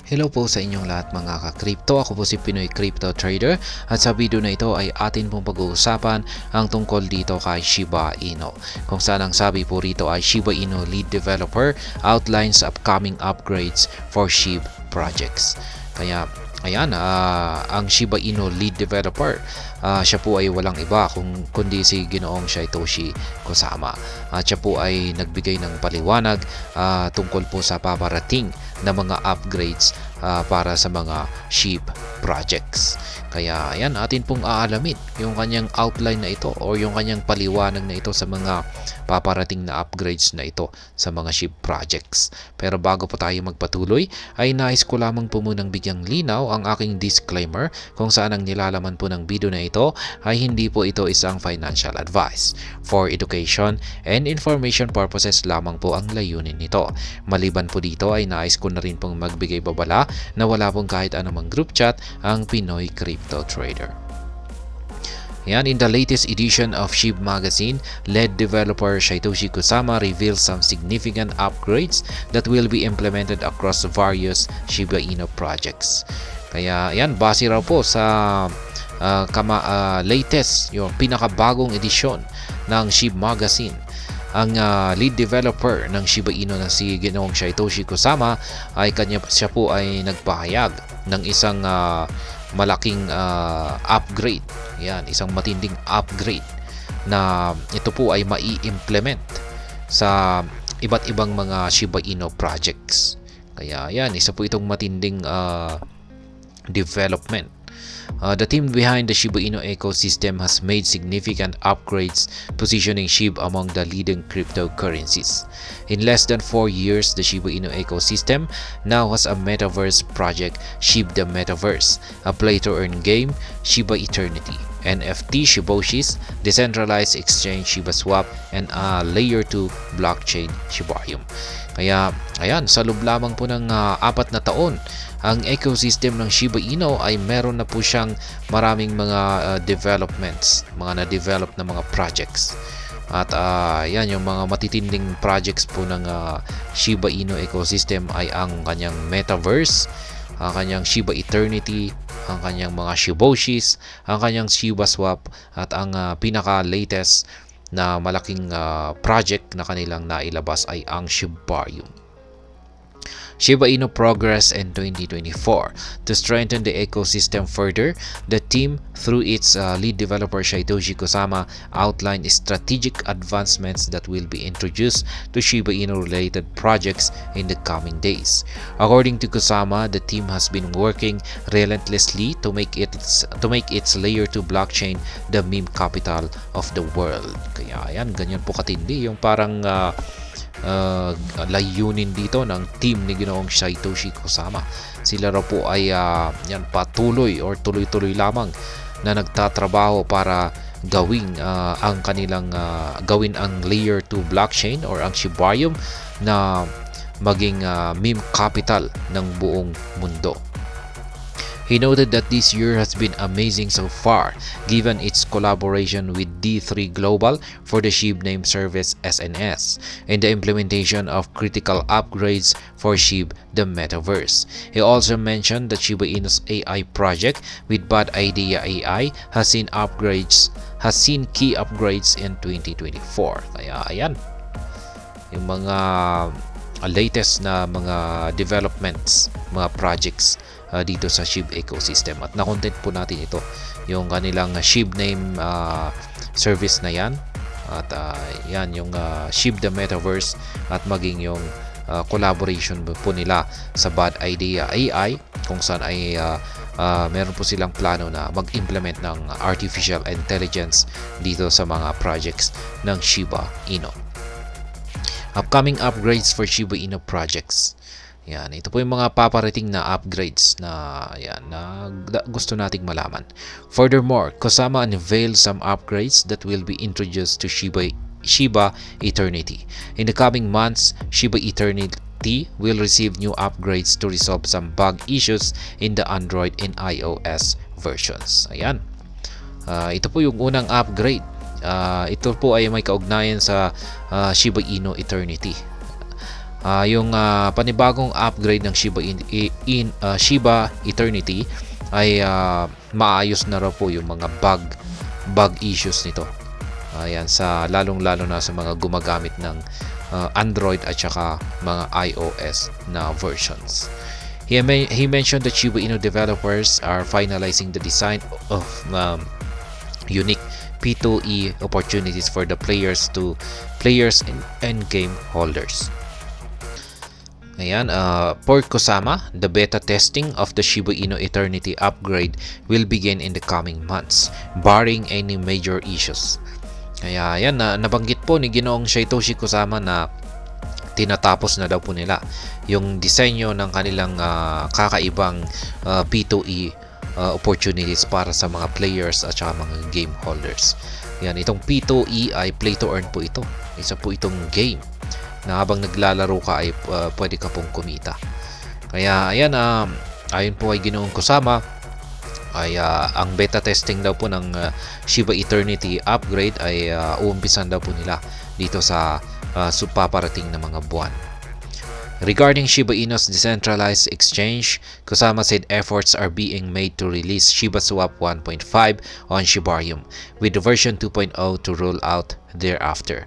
Hello po sa inyong lahat mga ka-crypto. Ako po si Pinoy Crypto Trader at sa video na ito ay atin pong pag-uusapan ang tungkol dito kay Shiba Inu. Kung saan ang sabi po rito ay Shiba Inu lead developer outlines upcoming upgrades for SHIB projects. Kaya ayan, ang Shiba Inu lead developer, siya po ay walang iba kundi si Ginoong Satoshi Kusama. At siya po ay nagbigay ng paliwanag tungkol po sa paparating na mga upgrades para sa mga SHIB projects. Kaya ayan, atin pong aalamin yung kanyang outline na ito o yung kanyang paliwanag na ito sa mga paparating na upgrades na ito sa mga SHIB projects. Pero bago po tayo magpatuloy, ay nais ko lamang po munang bigyang linaw ang aking disclaimer kung saan ang nilalaman po ng video na ito ay hindi po ito isang financial advice. For education and information purposes lamang po ang layunin nito. Maliban po dito ay nais ko na rin pong magbigay babala na wala pong kahit anumang group chat ang Pinoy Crypto Trader. Yan, in the latest edition of SHIB Magazine, lead developer Satoshi Kusama reveals some significant upgrades that will be implemented across various Shiba Inu projects. Kaya yan, base raw po sa latest, yung pinakabagong edisyon ng SHIB Magazine, ang lead developer ng Shiba Inu na si Ginoong Satoshi Kusama ay siya po ay nagpahayag ng isang malaking upgrade. Yan, isang matinding upgrade na ito po ay mai-implement sa iba't ibang mga Shiba Inu projects. Kaya yan, isa po itong matinding development. The team behind the Shiba Inu ecosystem has made significant upgrades, positioning SHIB among the leading cryptocurrencies. In less than 4 years, the Shiba Inu ecosystem now has a metaverse project, SHIB the Metaverse, a play-to-earn game, Shiba Eternity, NFT Shiboshis, decentralized exchange Shiba Swap, and a Layer 2 blockchain Shibarium. Kaya ayan, sa loob lamang po ng 4 na taon, ang ecosystem ng Shiba Inu ay meron na po siyang maraming mga developments, mga na-develop na mga projects. At yan, yung mga matitinding projects po ng Shiba Inu ecosystem ay ang kanyang Metaverse, ang kanyang Shiba Eternity, ang kanyang mga Shiboshis, ang kanyang Shiba Swap, at ang pinaka-latest na malaking project na kanilang nailabas ay ang Shibarium. Shiba Inu progress in 2024. To strengthen the ecosystem further, the team, through its lead developer Satoshi Kusama, outlined strategic advancements that will be introduced to Shiba Inu related projects in the coming days. According to Kusama, the team has been working relentlessly to make its Layer 2 blockchain the meme capital of the world. Kaya ayan, ganyan po katindi yung parang layunin dito ng team ni Ginoong Satoshi Kusama. Sila raw po ay yan, tuloy-tuloy lamang na nagtatrabaho para gawin ang Layer 2 blockchain or ang Shibarium na maging meme capital ng buong mundo. He noted that this year has been amazing so far, given its collaboration with D3 Global for the SHIB name service SNS and the implementation of critical upgrades for SHIB the Metaverse. He also mentioned that Shiba Inu's AI project with Bad Idea AI has seen key upgrades in 2024. Kaya ayan, yung mga latest na mga developments, mga projects dito sa SHIB ecosystem, at na-content po natin ito, yung kanilang SHIB name service na yan, at yan yung SHIB the Metaverse, at maging yung collaboration po nila sa Bad Idea AI, kung saan ay meron po silang plano na mag-implement ng artificial intelligence dito sa mga projects ng Shiba Inu. Upcoming upgrades for Shiba Inu projects. Yan, ito po yung mga paparating na upgrades na gusto nating malaman. Furthermore, Kusama unveiled some upgrades that will be introduced to Shiba Eternity. In the coming months, Shiba Eternity will receive new upgrades to resolve some bug issues in the Android and iOS versions. Ayan. Ito po yung unang upgrade. Ito po ay may kaugnayan sa Shiba Inu Eternity. Yung panibagong upgrade ng Shiba Eternity ay maayos na raw po yung mga bug issues nito. Ayan, lalong-lalo na sa mga gumagamit ng Android at saka mga iOS na versions. He mentioned that Shiba Inu developers are finalizing the design of unique P2E opportunities for the players and game holders. Ayan, for Kusama, the beta testing of the Shiba Inu Eternity upgrade will begin in the coming months, barring any major issues. Kaya yan, nabanggit po ni Ginoong Satoshi Kusama na tinatapos na daw po nila yung disenyo ng kanilang kakaibang P2E opportunities para sa mga players at saka mga game holders. Yan, itong P2E ay play to earn po ito. Isa po itong game na habang naglalaro ka ay pwede ka pong kumita. Kaya ayan, ayon po ay Ginoong Kusama ay ang beta testing daw po ng Shiba Eternity upgrade ay uumpisan daw po nila dito sa paparating na mga buwan. Regarding Shiba Inu's decentralized exchange, Kusama said efforts are being made to release Shiba Swap 1.5 on Shibarium, with version 2.0 to roll out thereafter.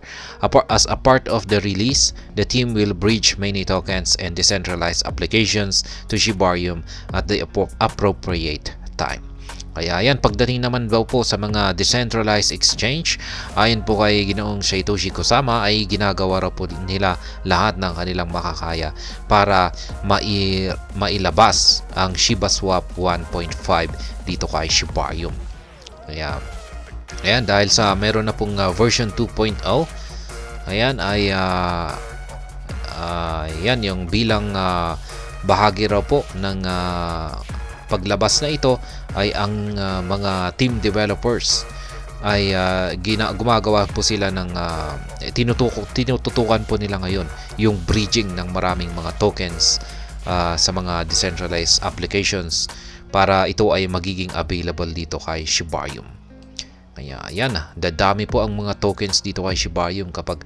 As a part of the release, the team will bridge many tokens and decentralized applications to Shibarium at the appropriate time. Kaya yan, pagdating naman daw po sa mga decentralized exchange, ayon po kay Ginoong Satoshi Kusama ay ginagawa raw po nila lahat ng kanilang makakaya para mailabas ang Shiba Swap 1.5 dito kay Shibarium. Kaya ayan, dahil sa meron na pong version 2.0, ayan ay yan yung bilang bahagi raw po ng paglabas na ito ay ang mga team developers ay gumagawa po sila ng tinututukan po nila ngayon yung bridging ng maraming mga tokens sa mga decentralized applications para ito ay magiging available dito kay Shibarium. Kaya ayan, dadami po ang mga tokens dito kay Shibarium kapag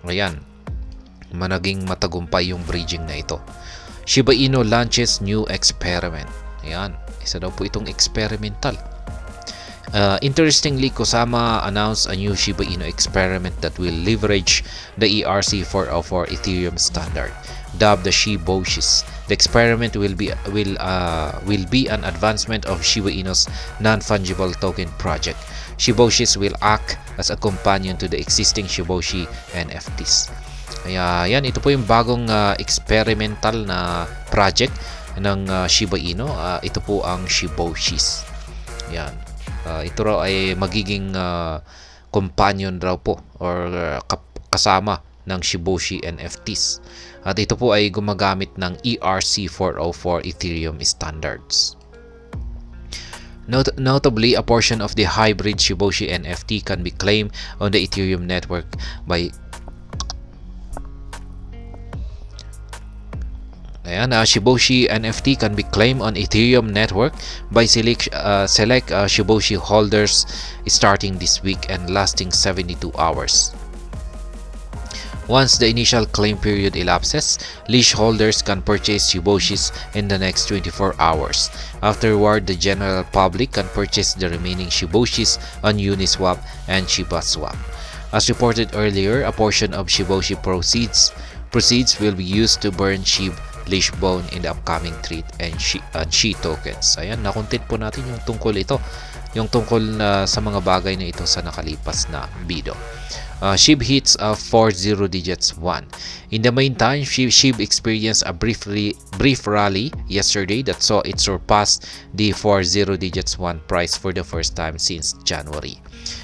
ayan, managing matagumpay yung bridging na ito. Shiba Inu launches new experiment. Ayan, isa daw po itong experimental. Interestingly, Kusama announced a new Shiba Inu experiment that will leverage the ERC-404 Ethereum standard, dubbed the Shiboshis. The experiment will be an advancement of Shiba Inu's non-fungible token project. Shiboshis will act as a companion to the existing Shiboshi NFTs. Kaya yan, ito po yung bagong experimental na project ng Shiba Inu. Ito po ang Shiboshis. Yan. Ito raw ay magiging companion raw po or kasama ng Shiboshi NFTs. At ito po ay gumagamit ng ERC-404 Ethereum standards. Notably, a portion of the hybrid Shiboshi NFT can be claimed on the Ethereum network by Shiboshi NFT can be claimed on Ethereum network by select Shiboshi holders starting this week and lasting 72 hours. Once the initial claim period elapses, leash holders can purchase Shiboshis in the next 24 hours. Afterward, the general public can purchase the remaining Shiboshis on Uniswap and ShibaSwap. As reported earlier, a portion of Shiboshi proceeds will be used to burn SHIB leash bone in the upcoming treat and SHI tokens. Ayan, nakontent po natin yung tungkol ito. Yung tungkol sa mga bagay na ito sa nakalipas na video. SHIB hits 40 digits 1. In the meantime, SHIB experienced a brief rally yesterday that saw it surpass the 40 digits 1 price for the first time since January.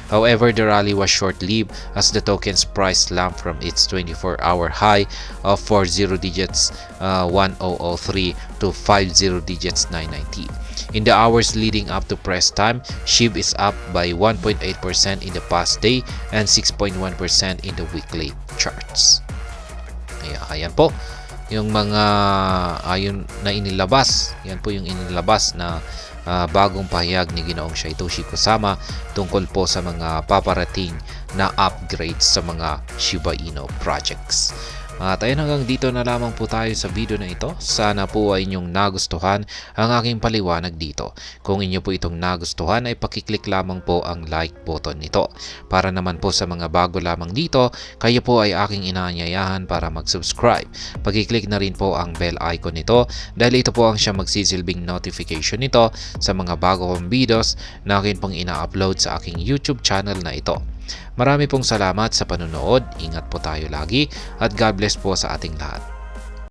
However, the rally was short-lived as the token's price slumped from its 24-hour high of 40 digits 1003 to 50 digits 990. In the hours leading up to press time, SHIB is up by 1.8% in the past day and 6.1% in the weekly charts. Ayan po yung mga ayon na inilabas. Yan po yung inilabas na bagong pahayag ni Ginoong Satoshi Kusama tungkol po sa mga paparating na upgrades sa mga Shiba Inu projects. At ayun, hanggang dito na lamang po tayo sa video na ito. Sana po ay inyong nagustuhan ang aking paliwanag dito. Kung inyo po itong nagustuhan ay pakiclick lamang po ang like button nito. Para naman po sa mga bago lamang dito, kayo po ay aking inaanyayahan para mag-subscribe. Pakiclick na rin po ang bell icon nito dahil ito po ang siya magsisilbing notification nito sa mga bago kong videos na akin pong ina-upload sa aking YouTube channel na ito. Marami pong salamat sa panunood, ingat po tayo lagi at God bless po sa ating lahat.